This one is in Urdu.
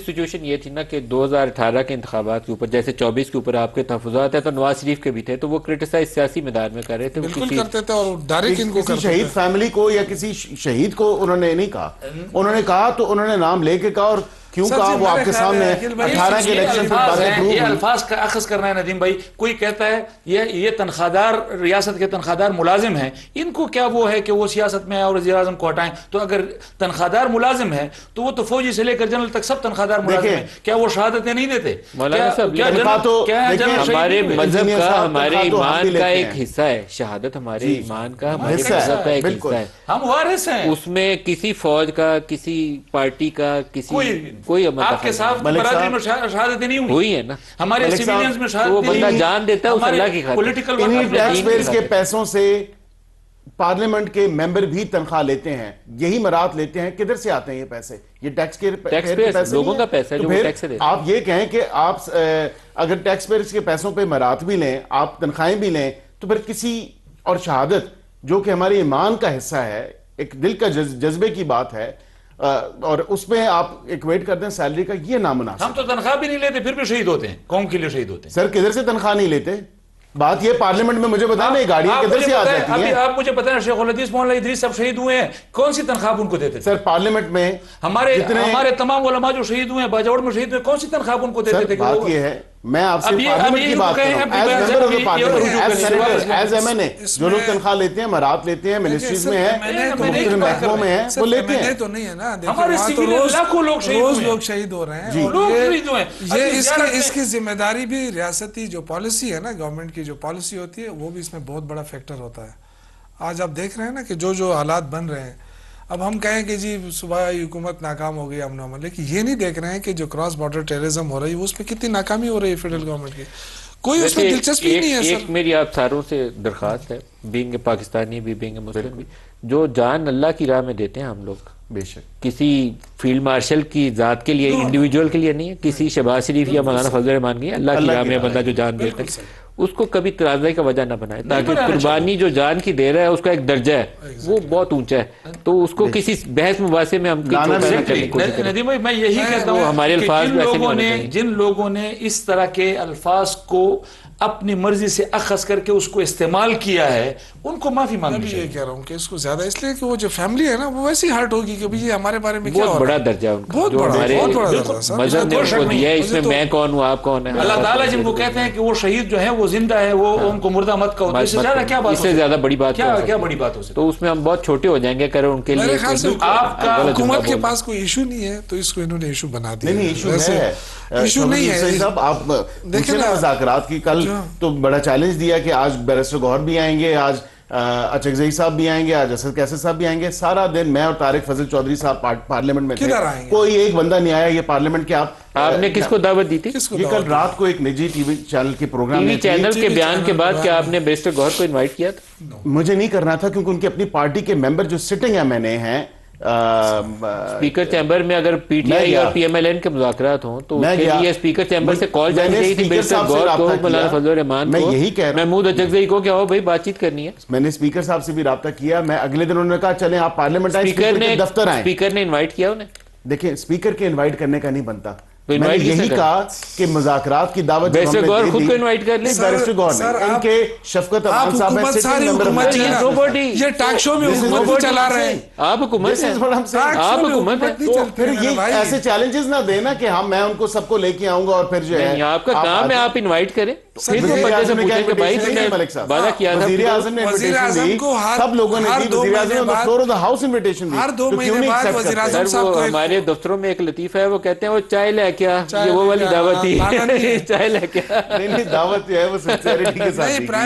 سچویشن یہ تھی نا کہ 2018 کے انتخابات کے اوپر جیسے 24 کے اوپر آپ کے تحفظات ہیں تو نواز شریف کے بھی تھے، تو وہ کرٹیسائز سیاسی میدان میں کر رہے تھے، بالکل کرتے تھے اور ڈائریکٹ ان کو کسی شہید فیملی کو یا کسی شہید کو انہوں نے نہیں کہا، انہوں نے کہا تو انہوں نے نام لے کے کہا، اور کیوں کہا وہ آپ کے سامنے 18 کے الیکشن پر باتیں پروف یہ الفاظ کا اخذ کرنا ہے ندیم بھائی. کوئی کہتا ہے یہ تنخواہدار ریاست کے تنخواہدار ملازم ہیں، ان کو کیا وہ ہے کہ وہ سیاست میں اور وزیر اعظم کو ہٹائیں؟ تو اگر تنخواہدار ملازم ہے تو وہ تو فوجی سے لے کر جنرل تک سب تنخواہدار ملازم ہیں، کیا وہ شہادتیں نہیں دیتے؟ مولانا صاحب ہمارے مذہب کا ہمارے ایمان کا ایک حصہ ہے شہادت، ہمارے ایمان کا ہمارے مذہب کا ایک حصہ ہے، ہم وارث ہیں اس میں کسی فوج کا کسی پارٹی کا کسی کوئی آپ کے ساتھ برادری میں شہادتیں نہیں ہوئی ہے نا، ہمارے سیویلینز میں شہادتیں وہ بندہ جان دیتا ہے اس اللہ کی خاطر. پولیٹیکل انہی ٹیکس پیئرز کے پیسوں سے پارلیمنٹ کے ممبر بھی تنخواہ لیتے ہیں، یہی مرات لیتے ہیں. کدھر سے آتے ہیں یہ پیسے؟ یہ ٹیکس کے پیسے لوگوں کا پیسہ ہے جو وہ ٹیکس سے دیتے ہیں. آپ یہ کہیں کہ آپ اگر ٹیکس پیئرز کے پیسوں پہ مرات بھی لیں، آپ تنخواہیں بھی لیں، تو پھر کسی اور شہادت جو کہ ہمارے ایمان کا حصہ ہے، ایک دل کا جذبے کی بات ہے، اور اس میں آپ ایکویٹ کر دیں سیلری کا، یہ نامناسب. ہم تو تنخواہ بھی نہیں لیتے پھر بھی شہید ہوتے ہیں، قوم کے لیے شہید ہوتے ہیں. سر کدھر سے تنخواہ نہیں لیتے؟ بات یہ پارلیمنٹ میں مجھے بتائیں نا گاڑیاں کدھر سے آ جاتی ہیں؟ آپ مجھے بتائیں شیخ الحدیث مولانا ادریس صاحب شہید ہوئے ہیں، کون سی تنخواہ ان کو دیتے تھے؟ سر پارلیمنٹ میں ہمارے تمام علماء جو شہید ہوئے ہیں باجوڑ میں شہید ہوئے، کون سی تنخواہ ان کو دیتے تھے؟ بات یہ ہے، میں آپ سے پارلیمنٹ کی بات کر رہا ہوں، as senator as M N A جو لوگ تنخواہ لیتے ہیں، مرات لیتے ہیں، منسٹریز میں ہیں، مختلف محکموں میں ہیں، وہ لیتے ہیں. تو نہیں ہے نا، ہمارے سیویلین لاکھوں لوگ روز لوگ شہید ہو رہے ہیں. لوگ شہید ہوئے ہیں. یہ اس کی ذمہ داری بھی ریاستی جو پالیسی ہے نا، گورنمنٹ کی جو پالیسی ہوتی ہے وہ بھی اس میں بہت بڑا فیکٹر ہوتا ہے. آج آپ دیکھ رہے ہیں نا کہ جو حالات بن رہے ہیں، اب ہم کہیں کہ جی صوبائی حکومت ناکام ہو گئی امن و امن، لیکن یہ نہیں دیکھ رہے ہیں کہ جو کراس بارڈر ٹیررزم ہو رہی ہے اس میں کتنی ناکامی ہو رہی ہے فیڈرل گورنمنٹ کی. کوئی اس میں دلچسپی نہیں ہے. ایک میری آپ ساروں سے درخواست ہے، بینگ پاکستانی بھی بینگ مسلم بھی، جو جان اللہ کی راہ میں دیتے ہیں ہم لوگ، بے شک کسی فیلڈ مارشل کی ذات کے لیے، انڈیویجول کے لیے نہیں ہے، کسی شہباز شریف یا مولانا فضل الرحمان کی، اللہ کی راہ میں بندہ جو جان دیتا ہے اس کو کبھی تنازع کا وجہ نہ بنائے، تاکہ قربانی جو جان کی دے رہا ہے اس کا ایک درجہ ہے وہ بہت اونچا ہے، تو اس کو کسی بحث مباحثے میں ہم ندیم بھائی میں یہی کہتا ہوں ہمارے الفاظ جن لوگوں نے اس طرح کے الفاظ کو اپنی مرضی سے اخذ کر کے اس کو استعمال کیا ہے ان کو معافی مانگنی چاہیے. میں یہ کہہ رہا ہوں کہ اس کو زیادہ اس لیے کہ وہ جو فیملی ہے نا وہ ویسی ہارٹ ہوگی کہ یہ ہمارے بارے میں کیا بہت بڑا درجہ ہے ان کا، بہت بڑا درجہ مذہب نے ان کو دیا ہے، اس میں میں کون ہوں آپ کون ہیں. اللہ تعالیٰ جن کو کہتے ہیں کہ وہ شہید جو ہیں وہ زندہ ہے، وہ ان کو مردہ مت کہو، اس سے زیادہ کیا بات، اس سے زیادہ بڑی بات کیا بڑی بات ہو سکتی؟ تو اس میں ہم بہت چھوٹے ہو جائیں گے اگر ان کے لیے. میرے خیال سے آپ کا حکومت کے پاس کوئی ایشو نہیں ہے تو اس کو انہوں نے ایشو بنا دیا. نہیں ایشو ہے، ایشو نہیں ہے صاحب. آپ دیکھیں نا مذاکرات کی کل تو بڑا چیلنج دیا کہ آج بیرسٹر گوہر بھی آئیں گے، آج اچکزئی صاحب بھی آئیں گے، آج اسد کیسر صاحب بھی آئیں گے. سارا دن میں اور طارق فضل چودھری صاحب پارلیمنٹ میں تھے، کوئی ایک بندہ نہیں آیا. یہ پارلیمنٹ کے آپ نے کس کو دعوت دی تھی؟ یہ کل رات کو ایک نجی ٹی وی چینل کے پروگرام میں چینل کے بیان کے بعد کیا آپ نے بیرسٹر گوہر کو انوائٹ کیا تھا؟ مجھے نہیں کرنا تھا کیونکہ ان کی اپنی پارٹی کے ممبر جو سٹنگ ایم این اے ہیں اسپیکر چیمبر میں اگر پی ٹی آئی اور پی ایم ایل این کے مذاکرات ہوں تو اس کے لیے اسپیکر چیمبر سے کال جانی گئی تھی بیرسٹر گوہر کو، مولانا فضل الرحمان کو، محمود اچکزئی کو، کہ آؤ بھائی بات چیت کرنی ہے. میں نے اسپیکر صاحب سے بھی رابطہ کیا. میں اگلے دن انہوں نے کہا چلیں آپ پارلیمنٹ آئیں، اسپیکر کے دفتر آئیں. اسپیکر نے انوائٹ کیا انہیں؟ دیکھیں اسپیکر کے انوائٹ کرنے کا نہیں بنتا. میں نے یہی کہا کہ مذاکرات کی دعوت بیرسٹر گوہر خود کو انوائٹ کر لیں. بیرسٹر گوہر نے ان کے شفقت امان صاحب یہ ٹاک شو میں حکومت چلا رہے ہیں، آپ حکومت ہیں، آپ حکومت ہیں. تو پھر یہ ایسے چیلنجز نہ دینا کہ ہم میں ان کو سب کو لے کے آؤں گا اور پھر جو ہے آپ کا کام ہے آپ انوائٹ کریں. وزیر اعظم نے انویٹیشن دی، سب لوگوں نے دی. وزیر اعظم نے floor of the house invitation دی. ہر 2 مہینے بعد وزیر اعظم صاحب کو ہمارے دفتروں میں ایک لطیفہ ہے، وہ کہتے ہیں وہ چائے لے کے آ، یہ وہ والی دعوت تھی، چائے لے کے آ. نہیں دعوت جو ہے وہ سنسیئرٹی کے ساتھ.